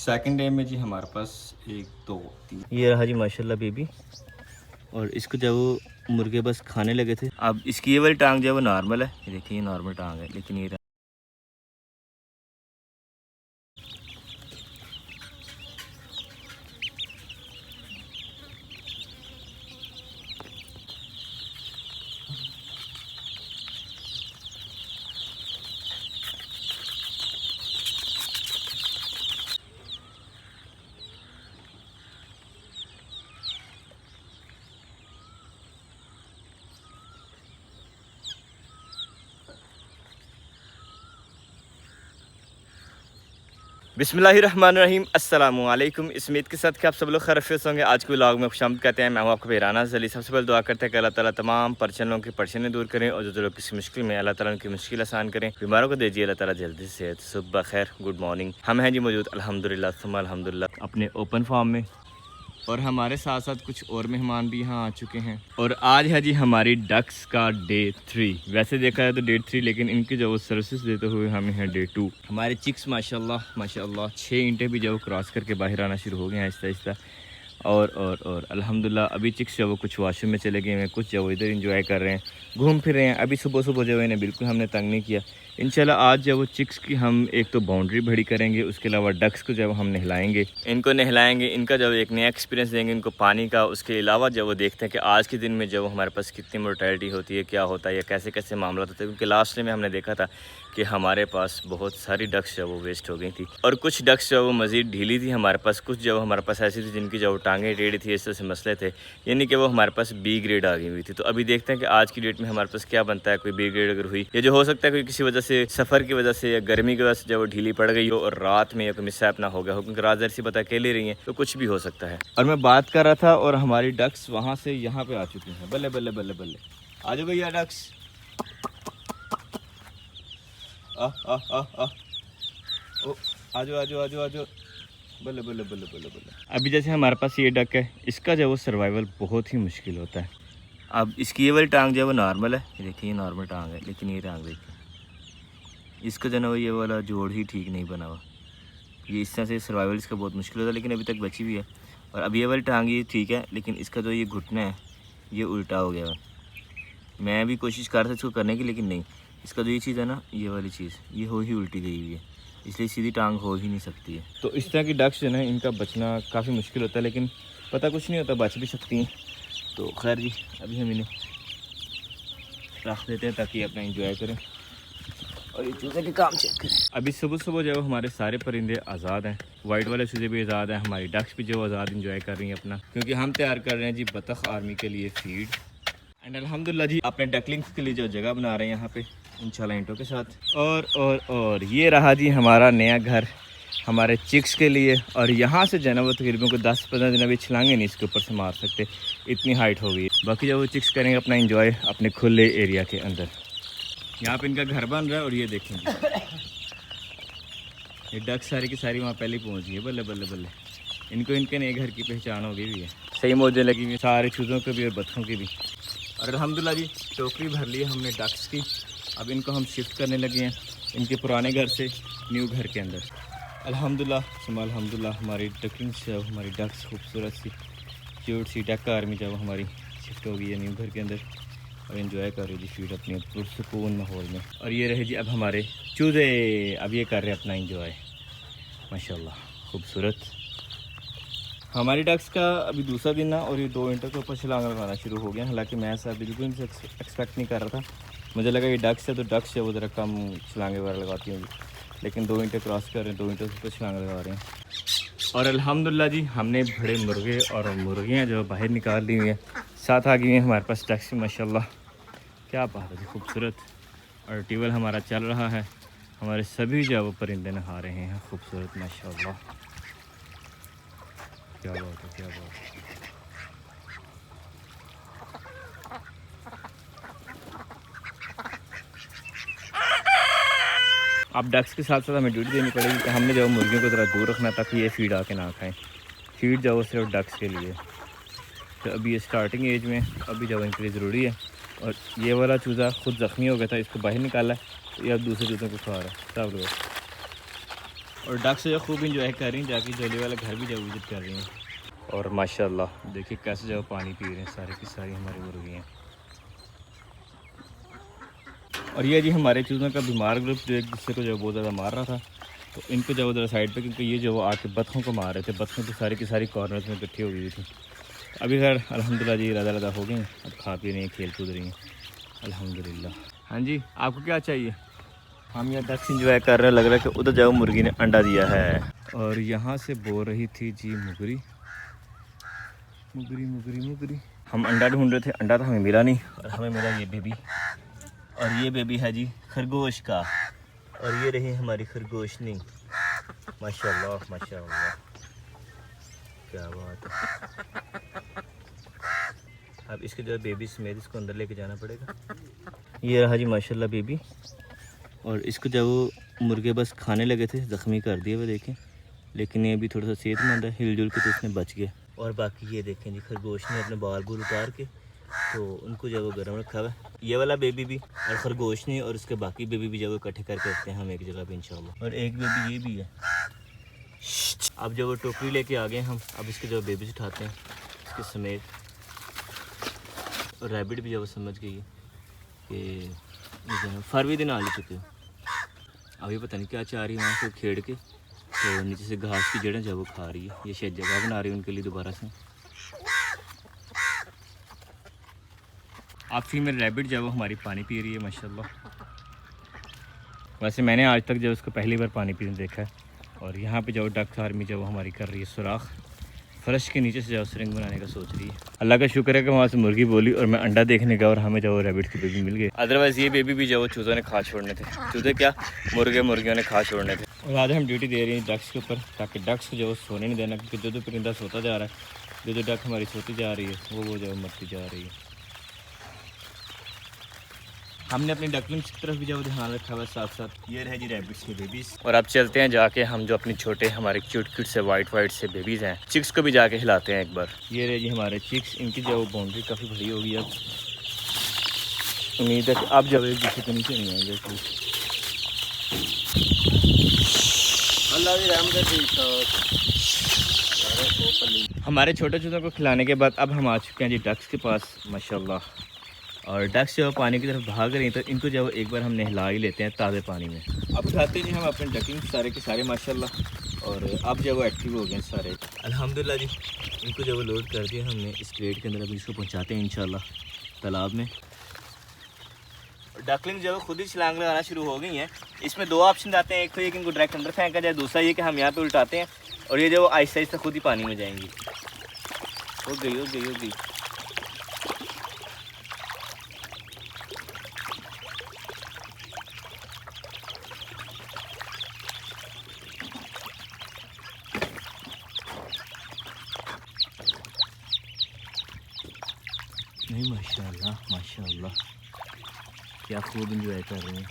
Second day में जी हमारे पास 1 2 3 ये रहा जी माशाल्लाह बेबी। और इसको जब वो मुर्गे बस खाने लगे थे, अब इसकी ये वाली टांग जो है वो नॉर्मल है, ये देखिए ये नॉर्मल टांग है, लेकिन ये बिस्मिल्लाहिर्रहमानिर्रहीम अस्सलामुअलैकुम। इस उम्मीद के साथ कि आप सब लोग खैरियत होंगे। आज के व्लॉग में खुशामद कहते हैं। मैं हूं आपको बेराना जली। सबसे पहले दुआ करते हैं कि अल्लाह ताला तमाम परेशानियों की परेशानी दूर करें और जो लोग किसी मुश्किल में अल्लाह ताला उनकी मुश्किल आसान करें। बीमारों को दीजिए अल्लाह ताला जल्दी से सेहत। सुबह खैर, गुड मॉर्निंग। हम हैं जी मौजूद अल्हम्दुलिल्लाह सुम्मा अल्हम्दुलिल्लाह अपने ओपन फार्म में, और हमारे साथ साथ कुछ और मेहमान भी यहाँ आ चुके हैं। और आज है जी हमारी डक्स का डे 3। वैसे देखा है तो डे 3, लेकिन इनकी जो सर्विसेज देते हुए हमें है डे 2। हमारे चिक्स माशाल्लाह माशाल्लाह 6 इंटे भी जब क्रॉस करके बाहर आना शुरू हो गए हैं आहिस्ता आहिस्ता। और अल्हम्दुलिल्लाह अभी चिक्स जो वो कुछ वॉशरूम में चले गए हैं, कुछ जो इधर इंजॉय कर रहे हैं, घूम फिर रहे हैं। अभी सुबह सुबह जो है इन्हें बिल्कुल हमने तंग नहीं किया। इंशाल्लाह आज जब वो चिक्स की हम एक तो बाउंड्री बड़ी करेंगे, उसके अलावा डक्स को जब हम नहलाएंगे, इनको नहलाएंगे, इनका जब एक नया एक्सपीरियंस देंगे इनको पानी का। उसके अलावा जब वो देखते हैं कि आज के दिन में जब हमारे पास कितनी मोर्टेलिटी होती है, क्या होता है या कैसे कैसे मामला होते हैं। क्योंकि लास्ट में हमने देखा था कि हमारे पास बहुत सारी डक्स जो वो वेस्ट हो गई थी, और कुछ डक्स जो वो मज़ीद ढीली थी हमारे पास, कुछ जो हमारे पास ऐसी थी जिनकी जो टांगें टेढ़ी थी, इस तरह से मसले थे, यानी कि वो हमारे पास बी ग्रेड आ गई हुई थी। तो अभी देखते हैं कि आज की डेट में हमारे पास क्या बनता है। कोई बी ग्रेड अगर हुई, या जो हो सकता है कोई किसी वजह से, सफ़र की वजह से या गर्मी की वजह से जब वो ढीली पड़ गई हो और रात में या कोई मिसहैप ना हो गया हो, क्योंकि रात जैसी पता अकेले रही है तो कुछ भी हो सकता है। और मैं बात कर रहा था और हमारी डक्स वहाँ से यहाँ पे आ चुकी हैं। बल्ले बल्ले बल्ले बल्ले, आ जाओ भैया डक्स। आ आ आ आ ओ, आ जाओ आ जाओ आ जाओ आ जाओ। बल्ले बल्ले बल्ले बल्ले बल्ले। अभी जैसे हमारे पास ये डक है, इसका जो वो सर्वाइवल बहुत ही मुश्किल होता है। अब इसकी ये वाली टांग जो है वो नॉर्मल है, ये देखिए ये नॉर्मल टांग है, लेकिन ये टांग देखिए इसका जो है वो ये वाला जोड़ ही ठीक नहीं बना हुआ। ये इस तरह से सर्वाइवल इसका बहुत मुश्किल होता है, लेकिन अभी तक बची हुई है। और अब ये वाली टांग ये ठीक है, लेकिन इसका जो ये घुटना है ये उल्टा हो गया है। मैं भी कोशिश कर रहा था इसको करने की, लेकिन नहीं, इसका जो ये चीज़ है ना, ये वाली चीज़ ये हो ही उल्टी गई हुई है, इसलिए सीधी टांग हो ही नहीं सकती है। तो इस तरह की डक्स जो है इनका बचना काफ़ी मुश्किल होता है, लेकिन पता कुछ नहीं होता, बच भी सकती हैं। तो खैर जी, अभी हम इन्हें रख देते हैं ताकि अपना इंजॉय करें और ये चूज़े के काम चेक करें। अभी सुबह सुबह जो हमारे सारे परिंदे आज़ाद हैं, वाइट वाले चूज़े भी आज़ाद हैं, हमारी डक्स भी जो आज़ाद इंजॉय कर रही हैं अपना, क्योंकि हम तैयार कर रहे हैं जी बतख आर्मी के लिए फीड। एंड अल्हम्दुलिल्लाह जी अपने डकलिंग्स के लिए जो जगह बना रहे हैं यहाँ पे इंशाल्लाह ईंटों के साथ। और ये रहा जी हमारा नया घर हमारे चिक्स के लिए। और यहाँ से जो है वो तकरीबन को 10-15 दिन अभी छलांगे नहीं इसके ऊपर से मार सकते, इतनी हाइट हो गई है। बाकी जब वो चिक्स करेंगे अपना इंजॉय अपने खुले एरिया के अंदर। यहाँ पे इनका घर बन रहा है और ये देखेंगे ये डक सारी की सारी वहाँ पहले पहुँच गई है। बल्ले बल्ले बल्ले, इनको इनके नए घर की पहचान हो गई भी है। सही मौजें लगी हुई हैं सारे चूज़ों के भी और बत्तों की भी। और अल्हम्दुलिल्लाह जी टोकरी भर ली है हमने डक्स की। अब इनको हम शिफ्ट करने लगे हैं इनके पुराने घर से न्यू घर के अंदर। अल्हम्दुलिल्लाह सुम्मा अल्हम्दुलिल्लाह हमारी डकलिंग्स जब हमारी डक्स खूबसूरत सी क्यूट सी डक आर्मी जब हमारी शिफ्ट हो गई है न्यू घर के अंदर, और इन्जॉय कर रही थी फीड अपनी पुरसुकून माहौल में। और ये रहे जी अब हमारे चूज़े, अब ये कर रहे हैं अपना इंजॉय माशाल्लाह खूबसूरत। हमारी डक्स का अभी दूसरा दिन ना, और ये 2 इंटों के ऊपर छलांग लगाना शुरू हो गया। हालांकि मैं ऐसा बिल्कुल नहीं एक्सपेक्ट नहीं कर रहा था, मुझे लगा ये डक्स है तो डक्स है वो ज़रा कम छलांगे वगैरह लगाती होंगी, लेकिन 2 इंटें क्रॉस कर रहे हैं, 2 इंटों के ऊपर छलांग लगा रहे हैं। और अल्हम्दुलिल्लाह जी हमने बड़े मुर्गे और मुर्गियाँ जो बाहर निकाल दी हुई हैं, साथ आ गई हैं हमारे पास डक्स माशाल्लाह। क्या बात है जी खूबसूरत। और ट्यूबवेल हमारा चल रहा है, हमारे सभी जो वो परिंदे नहा रहे हैं खूबसूरत माशाल्लाह। क्या बात है, क्या बात है। अब डक्स के साथ साथ हमें ड्यूटी देनी पड़ेगी कि हमने जो मुर्गियों को ज़रा दूर रखना ताकि ये फीड आके ना खाएं। फीड जो सिर्फ डक्स के लिए। तो अभी ये स्टार्टिंग एज में अभी जो इनके लिए ज़रूरी है। और ये वाला चूज़ा खुद ज़ख्मी हो गया था, इसको बाहर निकाला है, तो ये अब दूसरे चूज़ों को खा रहा है। सब लोग और डक से जो खूब इंजॉय कर रही हैं, जाके जोली वाला घर भी जो विजिट कर रही हैं। और माशाल्लाह देखिए कैसे जो पानी पी रहे हैं सारी की सारी हमारी मुर्गियाँ। और ये जी हमारे चूज़ों का बीमार ग्रुप जो एक दूसरे को जो बहुत ज़्यादा मार रहा था, तो इनको जब उधर साइड पे, क्योंकि ये जो आके बतखों को मार रहे थे, बतखें तो सारी की सारी कॉर्नर्स में इकट्ठी हो गई थी। अभी खैर अल्हम्दुलिल्लाह जी राधा राधा हो गई हैं, अब खा पी रही हैं, खेल कूद रही हैं अल्हम्दुलिल्लाह। हाँ जी, आपको क्या चाहिए? हम यहाँ डक्स इंजॉय कर रहे हैं, लग रहा है कि उधर जाओ मुर्गी ने अंडा दिया है। और यहाँ से बोल रही थी जी मुगरी मुगरी मुगरी मुगरी। हम अंडा ढूंढ रहे थे, अंडा तो हमें मिला नहीं, और हमें मिला ये बेबी। और ये बेबी है जी खरगोश का, और ये रही हमारी खरगोशनी। माशाल्लाह माशाल्लाह, क्या बात है। अब इसके जो बेबी समेत इसको अंदर लेके जाना पड़ेगा। ये रहा जी माशाल्लाह बेबी। और इसको जब वो मुर्गे बस खाने लगे थे, ज़ख्मी कर दिए वो देखें, लेकिन ये भी थोड़ा सा सेहतमंद है, हिलजुल के तो इसने बच गया। और बाकी ये देखें जी खरगोश ने अपने बाल बूल उतार के तो उनको जब वो गर्म रखा हुआ है, ये वाला बेबी भी और खरगोश ने, और उसके बाकी बेबी भी जब वो इकट्ठे करके रखते हैं हम एक जगह पे इंशाल्लाह। और एक बेबी ये भी है। अब जब वो टोकरी लेके आ गए हम, अब इसके जो बेबीज उठाते हैं इसके समेत। और रैबिट भी जब समझ गई है कि फरवी दिन आ ले चुके हो, अभी पता नहीं क्या चाह रही है वहाँ से खेड़ के, तो नीचे से घास की जड़ें जब वो खा रही है, ये शायद जगह बना रही है उनके लिए दोबारा से। आप फीमेल रैबिट जब वो हमारी पानी पी रही है माशाल्लाह। वैसे मैंने आज तक जब उसको पहली बार पानी पीने देखा है। और यहाँ पे जो डक आर्मी जब वो हमारी कर रही है सुराख, फर्श के नीचे से जो सुरंग बनाने का सोच रही है। अल्लाह का शुक्र है कि वहाँ से मुर्गी बोली और मैं अंडा देखने गया और हमें जो रैबिट की बेबी मिल गई। अदरवाइज़ ये बेबी भी जो चूज़ों ने खा छोड़ने थे, चूज़े क्या मुर्गियों ने खा छोड़ने थे। और आज हम ड्यूटी दे रही हैं डक्स के ऊपर, ताकि डक्स को जो सोने नहीं देना, क्योंकि जो परिंदा सोता जा रहा है, जो डक हमारी सोती जा रही है वो जो मरती जा रही है। हमने अपनी डकलिंग्स की तरफ भी जो ध्यान रखा हुआ, साथ साथ ये रहे जी रैबिट्स के बेबीज़। और अब चलते हैं जाके हम जो अपनी छोटे हमारे क्यूट क्यूट से वाइट से बेबीज़ हैं, चिक्स को भी जाके हिलाते हैं एक बार। ये रहे जी हमारे चिक्स, इनकी जो बाउंड्री काफ़ी बड़ी होगी। अब उम्मीद है कि अब जब एक दूसरे के नीचे नहीं आएंगे। हमारे छोटे छोटों को खिलाने के बाद अब हम आ चुके हैं जी डक्स के पास माशाल्लाह। और डक्स जब पानी की तरफ भाग रही हैं, तो इनको जब एक बार हम नहला ही लेते हैं ताज़े पानी में। अब उठाते जी हम अपने डकिंग सारे के सारे माशाल्लाह। और अब जब वो एक्टिव हो गए सारे अल्हम्दुलिल्लाह जी, इनको जब लोड कर दिया हमने इस क्रेट के अंदर, अभी इसको पहुंचाते हैं इंशाल्लाह तालाब में। डकलिंग जब खुद ही छलांग लगाना शुरू हो गई हैं, इसमें दो ऑप्शन आते हैं, एक तो ये कि इनको डायरेक्ट अंदर फेंका जाए, दूसरा ये कि हम यहाँ पे उल्टाते हैं और ये जो आहिस्ता आहिस्ता खुद ही पानी में जाएंगी। हो गई। नहीं माशाल्लाह क्या खूब इंजॉय कर रहे हैं।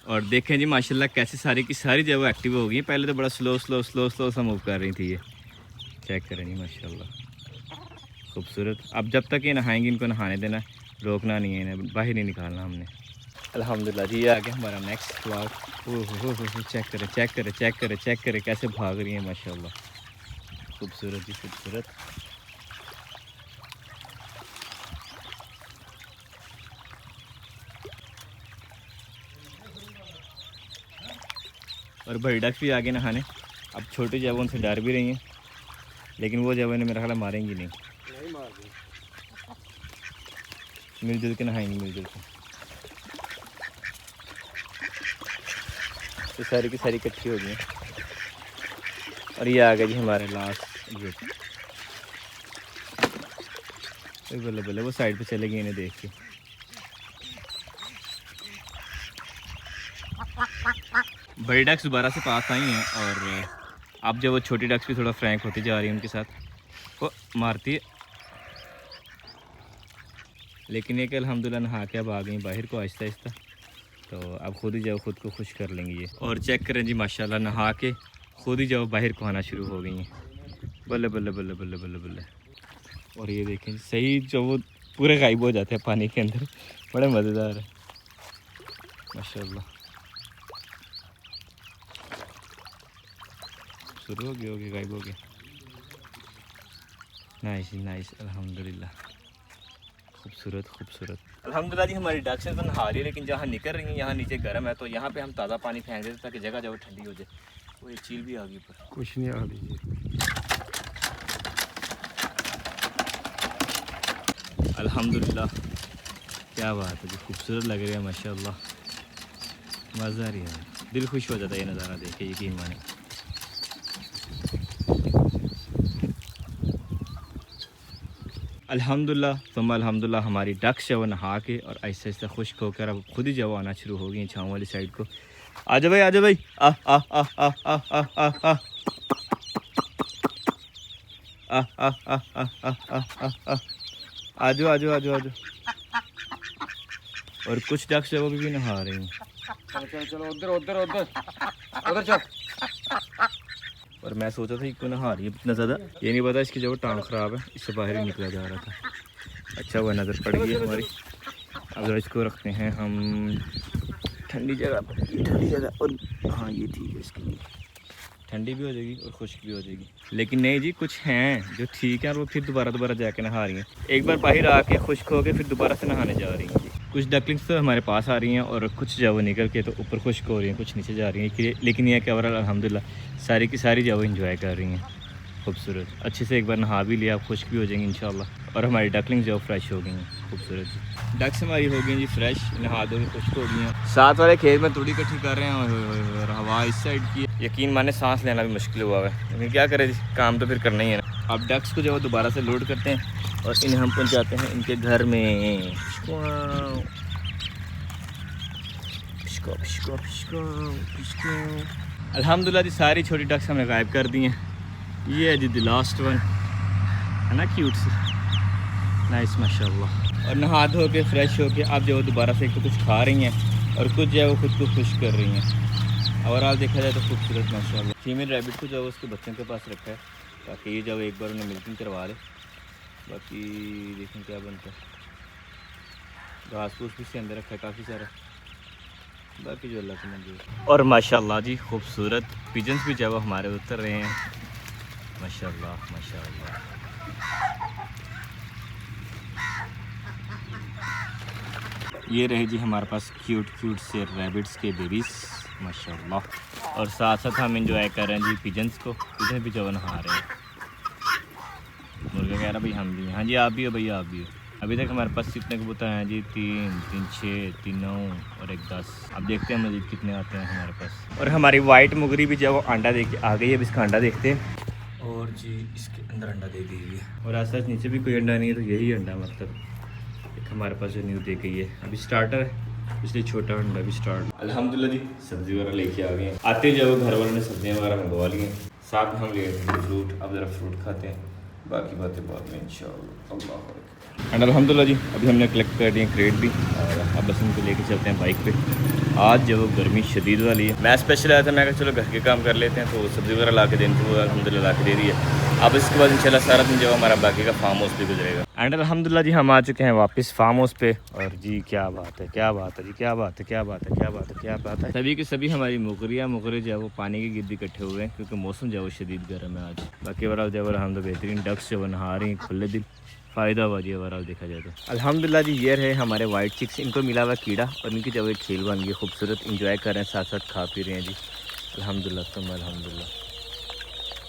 और देखें जी माशाल्लाह कैसे सारी की सारी जब वो एक्टिव हो गई। पहले तो बड़ा स्लो सा मूव कर रही थी, ये चेक करें जी माशाल्लाह खूबसूरत। अब जब तक ये नहाएंगी इनको नहाने देना, रोकना नहीं है, इन्हें बाहर नहीं निकालना हमने। अल्हम्दुलिल्लाह जी, ये आ गया हमारा नेक्स्ट फ्लॉग। हो चेक करें कैसे भाग रही है माशाल्लाह, खूबसूरत जी खूबसूरत। और बड़ी डक्स भी आगे नहाने। अब छोटी जब उनसे डर भी रही हैं, लेकिन वो जब इन्हें मेरा ख्याल मारेंगी नहीं मिलजुल के नहाएंगी मिलजुल के। तो सारी की सारी इकट्ठी हो गई हैं। और ये आ गया जी हमारे लास्ट ग्रुप। बल्ले वो साइड पे चले गए इन्हें देख के। बड़ी डक्स दोबारा से पास आई हैं, और अब जब वो छोटी डक्स भी थोड़ा फ्रैंक होती जा रही है उनके साथ, वो मारती है, लेकिन ये कि अल्हम्दुलिल्लाह नहा के अब आ गई बाहर को आहिस्ता आहिस्ता। तो अब खुद ही जब खुद को खुश कर लेंगी ये। और चेक करें जी माशाल्लाह, नहा के खुद ही जब बाहर को आना शुरू हो गई हैं। बल्ले। और ये देखें सही, जो वो पूरे गायब हो जाते हैं पानी के अंदर, बड़े मज़ेदार है माशाल्लाह। शुरू हो गया गायब हो गया। नाइस नाइस, अल्हम्दुलिल्लाह, खूबसूरत खूबसूरत। अल्हम्दुलिल्लाह जी हमारी डक्स तो नहा रही है, लेकिन जहाँ निकल रही हैं यहाँ नीचे गर्म है, तो यहाँ पे हम ताज़ा पानी फेंक देते ताकि जगह जगह ठंडी हो जाए। वो एक चील भी आ गई ऊपर, कुछ नहीं आ लीजिए। अल्हम्दुलिल्लाह, क्या बात है जी, खूबसूरत लग रही है माशाल्लाह, मज़ा आ रही है, दिल खुश हो जाता है ये नज़ारा देख के, यकीन माने। अल्हम्दुलिल्लाह तुम अल्हम्दुलिल्लाह, हमारी डक्स जो नहा के और ऐसे ऐसे खुश्क होकर अब खुद ही जो आना शुरू हो गई छाँव वाली साइड को। आ जाओ भाई, आ जाओ भाई, आ आ आ आ आ आ आ आ आ जाओ आ जाओ आ जाओ आ जाओ। और कुछ डक्स है वो भी नहा रही हैं। चलो चलो उधर उधर उधर उधर चल। और मैं सोचा था क्यों नहा रही है इतना ज़्यादा, ये नहीं पता इसकी जो टांग ख़राब है, इससे बाहर ही निकला जा रहा था। अच्छा हुआ नज़र पड़ गई हमारी। अब इसको रखते हैं हम ठंडी जगह पर, ठंडी जगह, और हाँ ये ठीक है, इसके लिए ठंडी भी हो जाएगी और खुश्क भी हो जाएगी। लेकिन नहीं जी, कुछ हैं जो ठीक है और वो फिर दोबारा जाके नहा रही हैं। एक बार बाहर आके खुश्क हो के फिर दोबारा से नहाने जा रही हैं। कुछ डकलिंग्स तो हमारे पास आ रही हैं और कुछ जो वो निकल के तो ऊपर खुश्क हो रही हैं, कुछ नीचे जा रही हैं। लेकिन यह कि ओवरऑल अल्हम्दुलिल्लाह सारी की सारी जो वो इंजॉय कर रही हैं खूबसूरत। अच्छे से एक बार नहा भी लिया, खुश्क भी हो जाएंगी इंशाल्लाह, और हमारी डकलिंग्स जो फ्रेश हो गई हैं खूबसूरत जी। डक्स हमारी हो गई जी फ्रेश, नहा दो खुश्क हो गई हैं। साथ वाले खेत में थोड़ी इकट्ठी कर रहे हैं और हवा इस साइड की, यकीन माने सांस लेना भी मुश्किल हुआ है, लेकिन क्या करें जी, काम तो फिर करना ही है ना। अब डक्स को जो है दोबारा से लोड करते हैं और इन्हें हम पहुँचाते हैं इनके घर में। अल्हम्दुलिल्लाह जी सारी छोटी डक्स हमने गायब कर दी हैं। ये है जी द लास्ट वन, है ना क्यूट सी, नाइस माशाल्लाह। और नहा धो के फ्रेश हो के अब जो दोबारा से एक तो कुछ खा रही हैं और कुछ जो है वो खुद को खुश कर रही हैं। ओवरऑल देखा जाए तो खूबसूरत माशाल्लाह। फीमेल रैबिट को जो है उसके बच्चों के पास रखा है ताकि ये जब एक बार उन्हें मिल्किंग करवा ले, बाकी देखें क्या बनता है। घास फूस भी इसके अंदर रखा है काफ़ी सारा, बाकी जो अल्लाह को मंजूर। और माशाल्लाह जी खूबसूरत पिजन्स भी जब हमारे उतर रहे हैं, माशाल्लाह माशाल्लाह। ये रहे जी हमारे पास क्यूट क्यूट से रैबिट्स के बेबीज़ माशाल्लाह। और साथ साथ हम इंजॉय कर रहे हैं जी पिजन्स को, पिजन भी जो नहा रहे हैं। मुर्गा कह रहा भाई हम भी, हाँ जी आप भी हो भैया आप भी हो। अभी तक हमारे पास कितने कबूतर हैं जी, 3, 6, 3, 9 और 1, 10। अब देखते हैं मज़ीद कितने आते हैं हमारे पास। और हमारी वाइट मुगरी भी जब वो अंडा दे के आ गई है, अब इसका अंडा देखते हैं। और जी इसके अंदर अंडा दे दी है, और आस पास नीचे भी कोई अंडा नहीं है, तो यही अंडा मतलब एक हमारे पास जो न्यू दे गई है। अभी स्टार्टर है इसलिए छोटा अंडा भी स्टार्ट। अल्हम्दुलिल्लाह जी सब्ज़ी वगैरह लेके आ गए हैं। आते जब घर वालों ने सब्जियाँ वगैरह मंगवा ली हैं, साथ में हम ले गए फ्रूट। अब ज़रा फ्रूट खाते हैं, बाकी बातें बाद में इंशाअल्लाह। एंड अल्हम्दुलिल्लाह जी अभी हमने कलेक्ट कर दिए क्रेट भी, और अब बस इनको लेके चलते हैं बाइक पे। आज जब वो गर्मी शदीद वाली है, मैं स्पेशल आया था, मैं कहा चलो घर के काम कर लेते हैं, तो सब्ज़ी वगैरह ला के देनी थी, वो अल्हम्दुलिल्लाह ला के दे दी है। अब इसके बाद इंशाल्लाह सारा दिन जो हमारा बाकी का फार्म हाउस भी गुजरेगा। एंड अल्हम्दुलिल्लाह जी हम आ चुके हैं वापस फार्म हाउस पे, और जी क्या बात है, क्या बात है जी, क्या बात है, क्या बात है, क्या बात है, क्या बात है। सभी के सभी हमारी मुगरे जो है वो पानी के गिद्द इकट्ठे हुए हैं, क्योंकि मौसम जो है वो शदीद गर्म है आज। बाकी ओवरऑल जो है हम तो बेहतरीन डक्स जो नहा रही हैं खुले दिल, फ़ायदा हुआ जी ओवरऑल देखा जाए तो। अल्हम्दुलिल्लाह जी ये रहे हमारे वाइट चिक्स, इनको मिला हुआ कीड़ा और इनकी जब एक खेल बन गई खूबसूरत, इंजॉय कर रहे हैं, साथ साथ खा पी रहे हैं जी। अल्हम्दुलिल्लाह तुम अल्हम्दुलिल्लाह,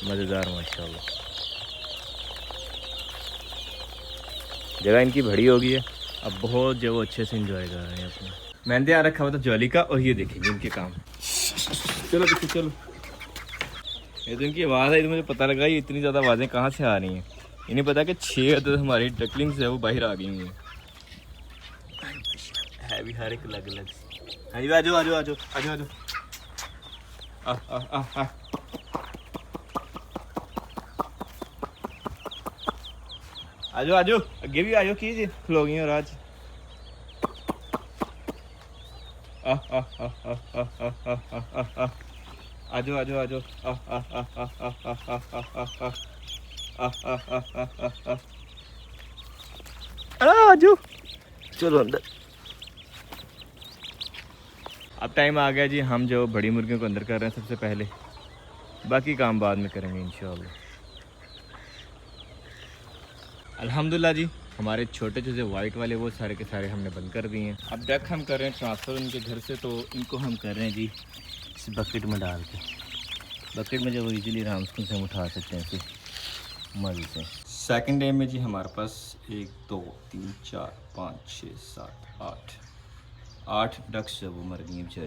मज़ेदार माशाल्लाह। जगह इनकी बड़ी हो गई है, अब बहुत जो वो अच्छे से इंजॉय कर रहे हैं अपना। मैंने यहाँ रखा हुआ था ज्वाली का, और ये देखेंगे इनके काम। चलो पीछे चलो, ये तो इनकी आवाज़ है, तो मुझे पता लगा ये इतनी ज़्यादा आवाज़ें कहाँ से आ रही हैं। इन्हें पता कि 6 अदद हमारी डकलिंग्स है वो बाहर आ गई हुई हैं, है भी हर एक अलग अलग। हाँ जी आजो आजो आजो आजो आजो, आजो आजो, अगे भी आजो कीजिए, खलो गई और आज आजो आजो आजो, आजो चलो अंदर। अब टाइम आ गया जी, हम जो बड़ी मुर्गियों को अंदर कर रहे हैं सबसे पहले। बाकी काम बाद में करेंगे इंशाल्लाह। अल्हम्दुलिल्लाह जी, हमारे छोटे छोटे वाइट वाले वो सारे के सारे हमने बंद कर दिए हैं। अब डक हम कर रहे हैं ट्रांसफ़र उनके घर से, तो इनको हम कर रहे हैं जी इस बकेट में डाल के। बकेट में जो इजीली आराम से हम उठा सकते हैं इसे मज़े से। सेकंड डे में जी हमारे पास 1 2 3 4 5 6 7 8 डक्स जो वो मर गई हैं बेचारी।